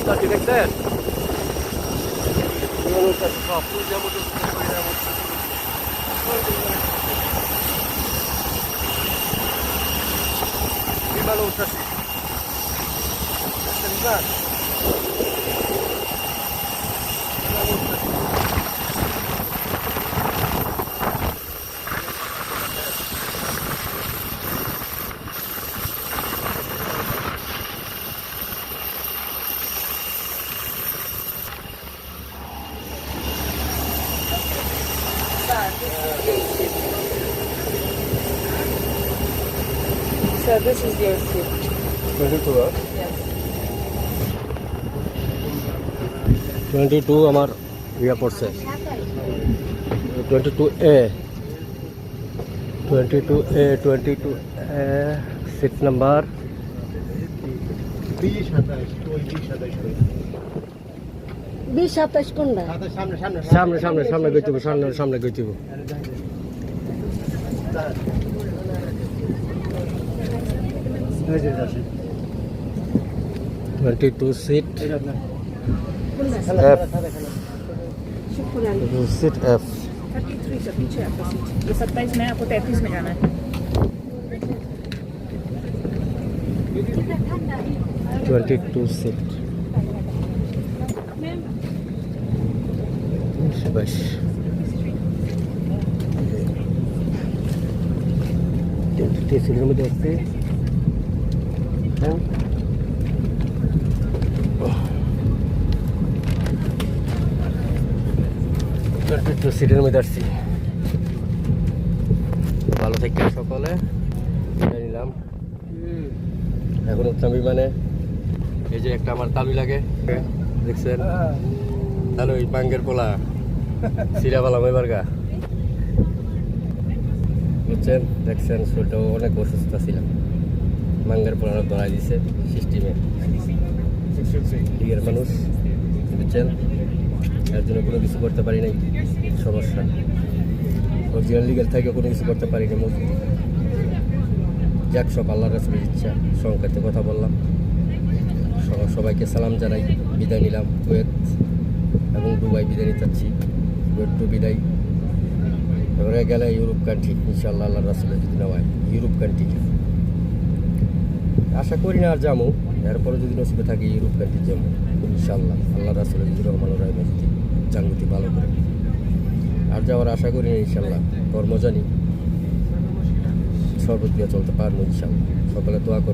উঠতেছি দেখছেন বিমান উঠতেছি সব ফুল যেমন বিমান উঠতেছি বিমান So this is your seat. 22 Yes. 22 আমার ইয়া পড়ছে 22A 22A 22A seat number 20-27 কোনটা? সামনে গইতেব সামনে গইতেব 22 সিট কোনটা? F Shukran. Seat F 33 sa picture ako si. Isa tayo na ako tetis na kana. 22 seat বাস সিটের মধ্যে আসছে হ্যাঁ একটু সিটের মধ্যে আসছি ভালো থেকে সকলে নিলাম এখন উঠলাম বিমানে এই যে একটা আমার তালু লাগে দেখছেন তাহলে ওই বাঙ্গের পোলা সিরা পালাম এবার গা বুঝছেন দেখছেন শরীরটাও অনেক অসুস্থ ছিলাম বাঙ্গের পোলা ধরাই দিছে সিস্টেমে লিগের মানুষ বুঝছেন এর জন্য কোনো কিছু করতে পারি নাই সমস্যা অরিজিনাল লিগেল থেকে কোনো কিছু করতে পারি না যাক সব আল্লাহর রাসূলের ইচ্ছা সংক্ষেপে কথা বললাম সবাইকে সালাম জানাই বিদায় নিলাম কুয়েত এবং দুবাই বিদায় নিতে চাচ্ছি কুয়েত টু বিদায় এবারে গেলে ইউরোপ কান্ট্রি ইনশাআল্লাহ আল্লাহর রাসূলের যদি না হয় ইউরোপ কান্ট্রি আশা করি না আর যাবো এরপরে যদি নসিবে থাকে ইউরোপ কান্ট্রি যাবো ইনশাআল্লাহ আল্লাহর রাসূলের যদি রহমান রহিম জাঙ্গুতি ভালো করে আর যাওয়ার আশা করি না ইনশাআল্লাহ কর্ম জানি সর্বদিকে চলতে পারবো ইনশাআল্লাহ সকলে দোয়া